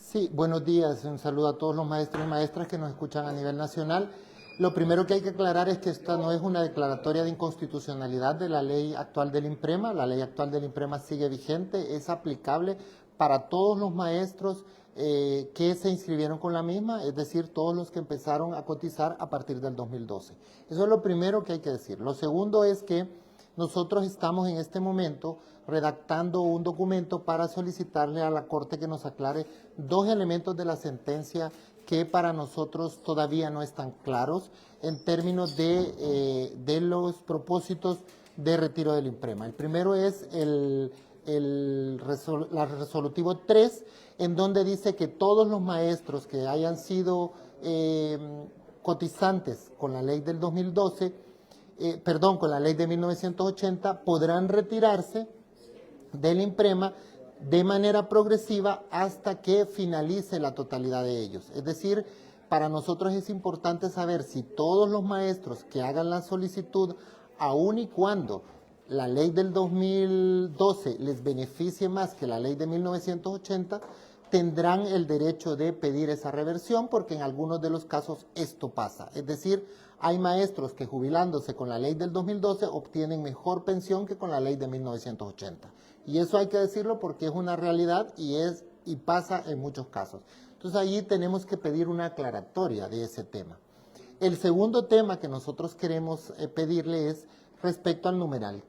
Sí, buenos días. Un saludo a todos los maestros y maestras que nos escuchan a nivel nacional. Lo primero que hay que aclarar es que esta no es una declaratoria de inconstitucionalidad de la ley actual del INPREMA. La ley actual del INPREMA sigue vigente, es aplicable para todos los maestros que se inscribieron con la misma, es decir, todos los que empezaron a cotizar a partir del 2012. Eso es lo primero que hay que decir. Lo segundo es que nosotros estamos en este momento redactando un documento para solicitarle a la Corte que nos aclare dos elementos de la sentencia que para nosotros todavía no están claros en términos de los propósitos de retiro del INPREMA. El primero es la resolutivo 3, en donde dice que todos los maestros que hayan sido cotizantes con la ley del 2012, con la ley de 1980, podrán retirarse del INPREMA de manera progresiva hasta que finalice la totalidad de ellos. Es decir, para nosotros es importante saber si todos los maestros que hagan la solicitud, aun y cuando la ley del 2012 les beneficie más que la ley de 1980, tendrán el derecho de pedir esa reversión, porque en algunos de los casos esto pasa. Es decir, hay maestros que jubilándose con la ley del 2012 obtienen mejor pensión que con la ley de 1980. Y eso hay que decirlo porque es una realidad y pasa en muchos casos. Entonces allí tenemos que pedir una aclaratoria de ese tema. El segundo tema que nosotros queremos pedirle es respecto al numeral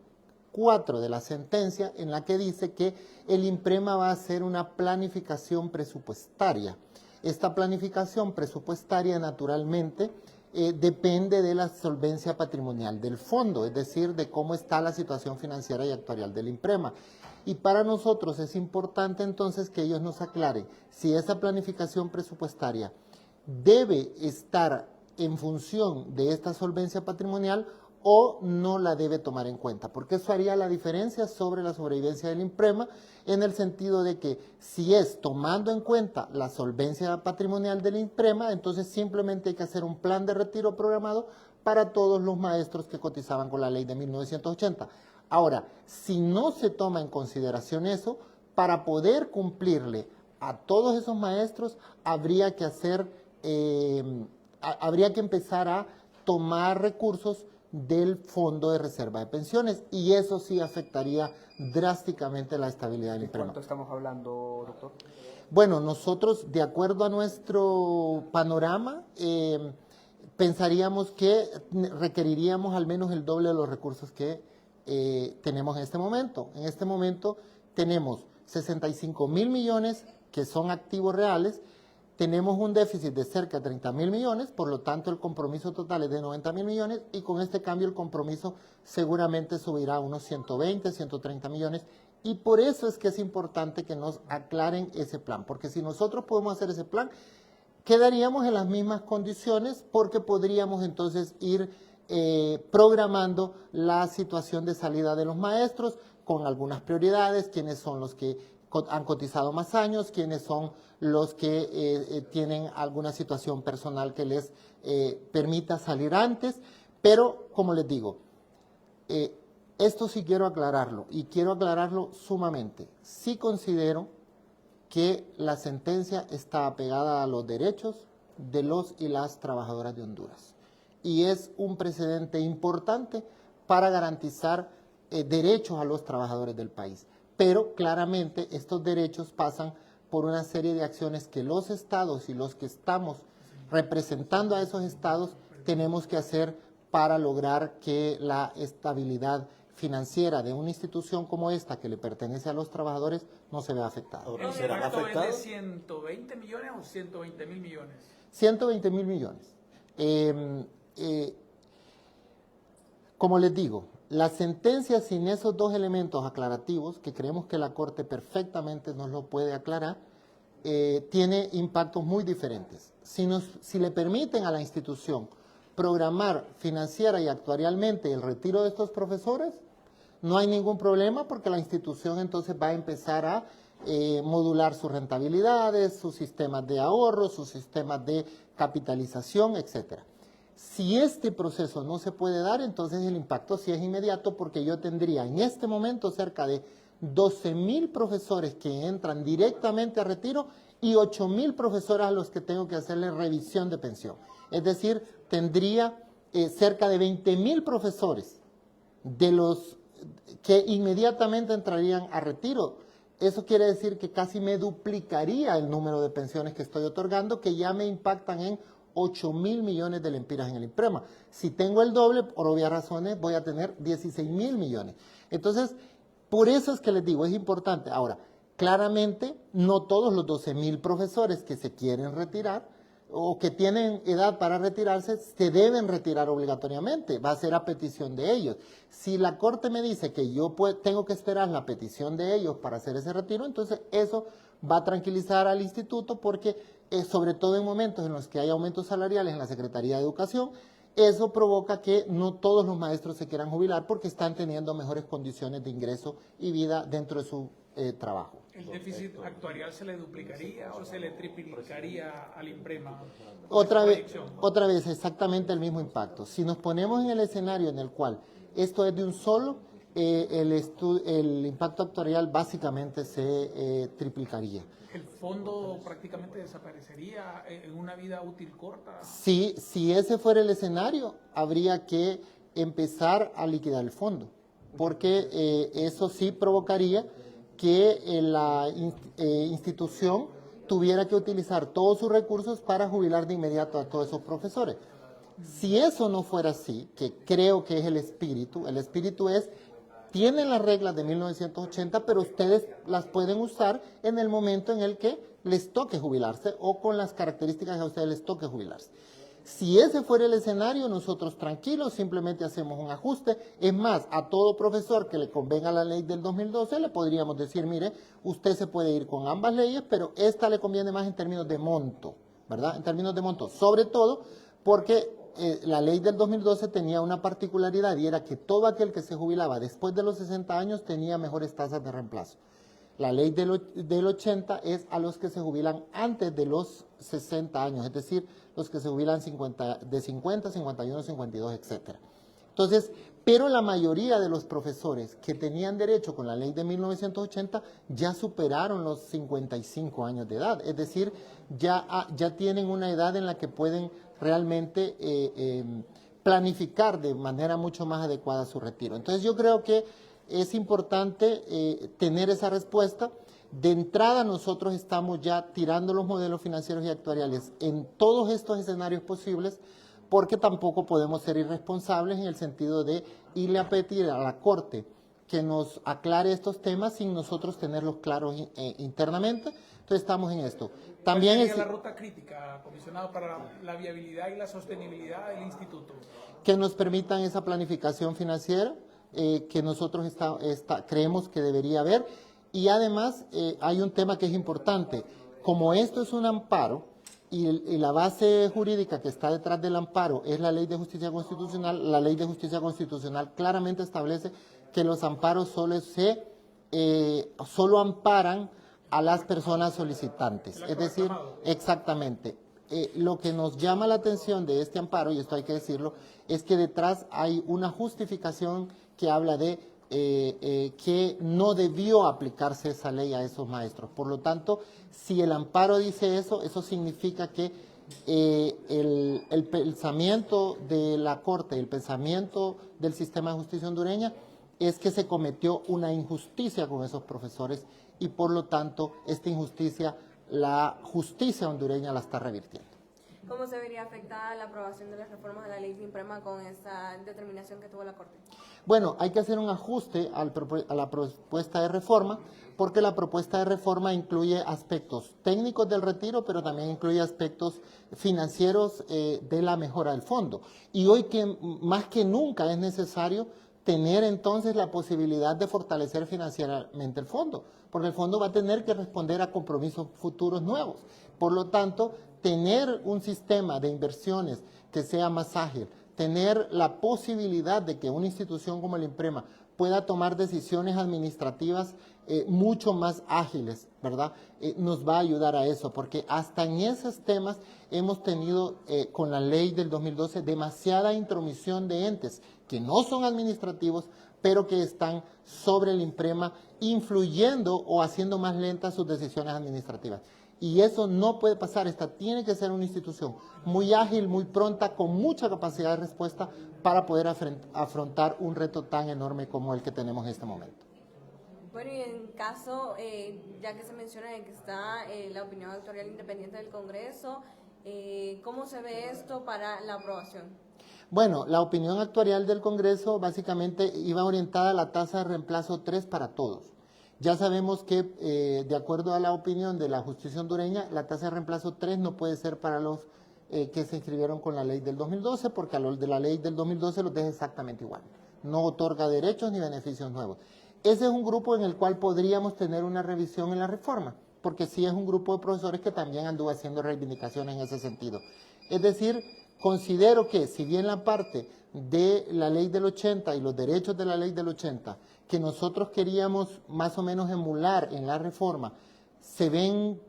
4 de la sentencia, en la que dice que el INPREMA va a hacer una planificación presupuestaria. Esta planificación presupuestaria naturalmente depende de la solvencia patrimonial del fondo, es decir, de cómo está la situación financiera y actuarial del INPREMA. Y para nosotros es importante entonces que ellos nos aclaren si esa planificación presupuestaria debe estar en función de esta solvencia patrimonial o no la debe tomar en cuenta, porque eso haría la diferencia sobre la sobrevivencia del INPREMA, en el sentido de que si es tomando en cuenta la solvencia patrimonial del INPREMA, entonces simplemente hay que hacer un plan de retiro programado para todos los maestros que cotizaban con la ley de 1980. Ahora, si no se toma en consideración eso, para poder cumplirle a todos esos maestros habría que empezar a tomar recursos del Fondo de Reserva de Pensiones, y eso sí afectaría drásticamente la estabilidad del INPREMA. ¿De cuánto estamos hablando, doctor? Bueno, nosotros, de acuerdo a nuestro panorama, pensaríamos que requeriríamos al menos el doble de los recursos que tenemos en este momento. En este momento tenemos 65.000 millones que son activos reales. Tenemos un déficit de cerca de 30.000 millones, por lo tanto el compromiso total es de 90.000 millones, y con este cambio el compromiso seguramente subirá a unos 120, 130 millones, y por eso es que es importante que nos aclaren ese plan, porque si nosotros podemos hacer ese plan, quedaríamos en las mismas condiciones, porque podríamos entonces ir programando la situación de salida de los maestros con algunas prioridades, quiénes son los que han cotizado más años, quiénes son los que tienen alguna situación personal que les permita salir antes, pero como les digo, esto sí quiero aclararlo, y quiero aclararlo sumamente. Sí considero que la sentencia está apegada a los derechos de los y las trabajadoras de Honduras, y es un precedente importante para garantizar derechos a los trabajadores del país. Pero claramente estos derechos pasan por una serie de acciones que los estados y los que estamos representando a esos estados tenemos que hacer para lograr que la estabilidad financiera de una institución como esta, que le pertenece a los trabajadores, no se vea afectada. ¿Serán afectados? ¿Es de 120 millones o 120.000 millones? 120.000 millones. Como les digo, la sentencia sin esos dos elementos aclarativos, que creemos que la Corte perfectamente nos lo puede aclarar, tiene impactos muy diferentes. Si le permiten a la institución programar financiera y actuarialmente el retiro de estos profesores, no hay ningún problema, porque la institución entonces va a empezar a modular sus rentabilidades, sus sistemas de ahorro, sus sistemas de capitalización, etcétera. Si este proceso no se puede dar, entonces el impacto sí es inmediato, porque yo tendría en este momento cerca de 12,000 profesores que entran directamente a retiro y 8,000 profesores a los que tengo que hacerle revisión de pensión. Es decir, tendría cerca de 20,000 profesores de los que inmediatamente entrarían a retiro. Eso quiere decir que casi me duplicaría el número de pensiones que estoy otorgando, que ya me impactan en 8,000 millones de lempiras en el IMPREMA. Si tengo el doble, por obvias razones, voy a tener 16,000 millones. Entonces, por eso es que les digo, es importante. Ahora, claramente, no todos los 12,000 profesores que se quieren retirar o que tienen edad para retirarse, se deben retirar obligatoriamente, va a ser a petición de ellos. Si la Corte me dice que yo tengo que esperar la petición de ellos para hacer ese retiro, entonces eso va a tranquilizar al instituto porque, sobre todo en momentos en los que hay aumentos salariales en la Secretaría de Educación, eso provoca que no todos los maestros se quieran jubilar porque están teniendo mejores condiciones de ingreso y vida dentro de su trabajo. ¿El déficit actuarial se le duplicaría o se le triplicaría al IMPREMA? Otra vez, exactamente el mismo impacto. Si nos ponemos en el escenario en el cual esto es de un solo, el impacto actuarial básicamente se triplicaría. ¿El fondo prácticamente desaparecería en una vida útil corta? Sí, si ese fuera el escenario, habría que empezar a liquidar el fondo, porque eso sí provocaría que la institución tuviera que utilizar todos sus recursos para jubilar de inmediato a todos esos profesores. Si eso no fuera así, que creo que es el espíritu es, tienen las reglas de 1980, pero ustedes las pueden usar en el momento en el que les toque jubilarse o con las características que a ustedes les toque jubilarse. Si ese fuera el escenario, nosotros tranquilos, simplemente hacemos un ajuste. Es más, a todo profesor que le convenga la ley del 2012, le podríamos decir, mire, usted se puede ir con ambas leyes, pero esta le conviene más en términos de monto, ¿verdad? En términos de monto, sobre todo porque la ley del 2012 tenía una particularidad y era que todo aquel que se jubilaba después de los 60 años tenía mejores tasas de reemplazo. La ley del 80 es a los que se jubilan antes de los 60 años, es decir, los que se jubilan de 50, 51, 52, etc. Entonces, pero la mayoría de los profesores que tenían derecho con la ley de 1980 ya superaron los 55 años de edad, es decir, ya tienen una edad en la que pueden realmente planificar de manera mucho más adecuada su retiro. Entonces yo creo que es importante tener esa respuesta. De entrada nosotros estamos ya tirando los modelos financieros y actuariales en todos estos escenarios posibles porque tampoco podemos ser irresponsables en el sentido de irle a pedir a la Corte que nos aclare estos temas sin nosotros tenerlos claros internamente. Entonces estamos en esto. También ¿Cuál sería la ruta crítica, comisionado, para la viabilidad y la sostenibilidad del instituto? Que nos permitan esa planificación financiera que nosotros creemos que debería haber. Y además hay un tema que es importante. Como esto es un amparo y la base jurídica que está detrás del amparo es la Ley de Justicia Constitucional, la Ley de Justicia Constitucional claramente establece que los amparos solo amparan a las personas solicitantes. Es decir, exactamente. Lo que nos llama la atención de este amparo, y esto hay que decirlo, es que detrás hay una justificación que habla de que no debió aplicarse esa ley a esos maestros. Por lo tanto, si el amparo dice eso, eso significa que el pensamiento de la Corte, el pensamiento del sistema de justicia hondureña es que se cometió una injusticia con esos profesores y por lo tanto esta injusticia la justicia hondureña la está revirtiendo. ¿Cómo se vería afectada la aprobación de las reformas de la ley IMPREMA con esta determinación que tuvo la Corte? Bueno, hay que hacer un ajuste a la propuesta de reforma, porque la propuesta de reforma incluye aspectos técnicos del retiro, pero también incluye aspectos financieros de la mejora del fondo. Y hoy más que nunca es necesario tener entonces la posibilidad de fortalecer financieramente el fondo, porque el fondo va a tener que responder a compromisos futuros nuevos. Por lo tanto, tener un sistema de inversiones que sea más ágil, tener la posibilidad de que una institución como el IMPREMA pueda tomar decisiones administrativas mucho más ágiles, ¿verdad? Nos va a ayudar a eso, porque hasta en esos temas hemos tenido con la ley del 2012 demasiada intromisión de entes que no son administrativos pero que están sobre el INPREMA, influyendo o haciendo más lentas sus decisiones administrativas. Y eso no puede pasar. Esta tiene que ser una institución muy ágil, muy pronta, con mucha capacidad de respuesta para poder afrontar un reto tan enorme como el que tenemos en este momento. Bueno, y en caso, ya que se menciona de que está la opinión actuarial independiente del Congreso, ¿cómo se ve esto para la aprobación? Bueno, la opinión actuarial del Congreso básicamente iba orientada a la tasa de reemplazo 3 para todos. Ya sabemos que, de acuerdo a la opinión de la justicia hondureña, la tasa de reemplazo 3 no puede ser para los que se inscribieron con la ley del 2012, porque a los de la ley del 2012 los deja exactamente igual. No otorga derechos ni beneficios nuevos. Ese es un grupo en el cual podríamos tener una revisión en la reforma, porque sí es un grupo de profesores que también anduvo haciendo reivindicaciones en ese sentido. Es decir, considero que si bien la parte de la ley del 80 y los derechos de la ley del 80 que nosotros queríamos más o menos emular en la reforma se ven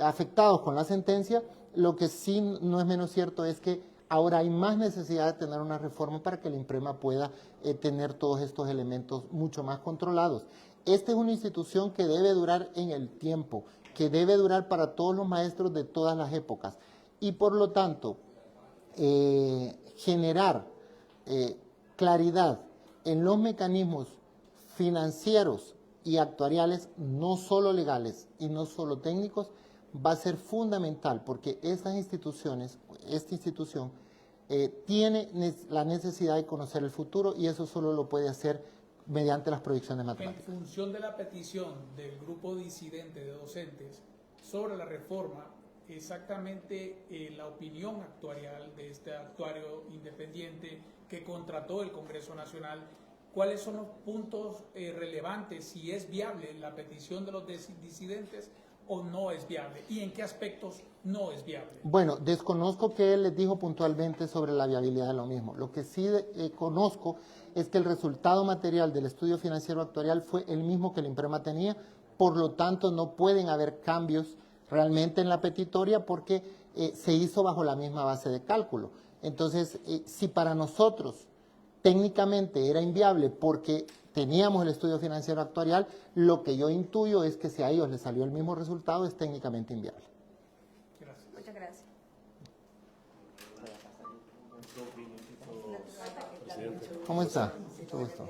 afectados con la sentencia, lo que sí no es menos cierto es que ahora hay más necesidad de tener una reforma para que el INPREMA pueda tener todos estos elementos mucho más controlados. Esta es una institución que debe durar en el tiempo, que debe durar para todos los maestros de todas las épocas y por lo tanto generar claridad en los mecanismos financieros y actuariales, no solo legales y no solo técnicos, va a ser fundamental porque esta institución tiene la necesidad de conocer el futuro y eso solo lo puede hacer mediante las proyecciones En matemáticas. función de la petición del grupo disidente de docentes sobre la reforma, exactamente la opinión actuarial de este actuario independiente que contrató el Congreso Nacional, ¿cuáles son los puntos relevantes? Si es viable la petición de los disidentes o no es viable, y en qué aspectos no es viable. Bueno, desconozco qué él les dijo puntualmente sobre la viabilidad de lo mismo. Lo que sí conozco es que el resultado material del estudio financiero actuarial fue el mismo que el INPREMA tenía, por lo tanto no pueden haber cambios realmente en la petitoria porque se hizo bajo la misma base de cálculo. Entonces, si para nosotros técnicamente era inviable porque teníamos el estudio financiero actuarial, lo que yo intuyo es que si a ellos les salió el mismo resultado es técnicamente inviable. Gracias. Muchas gracias. ¿Cómo está? Mucho gusto.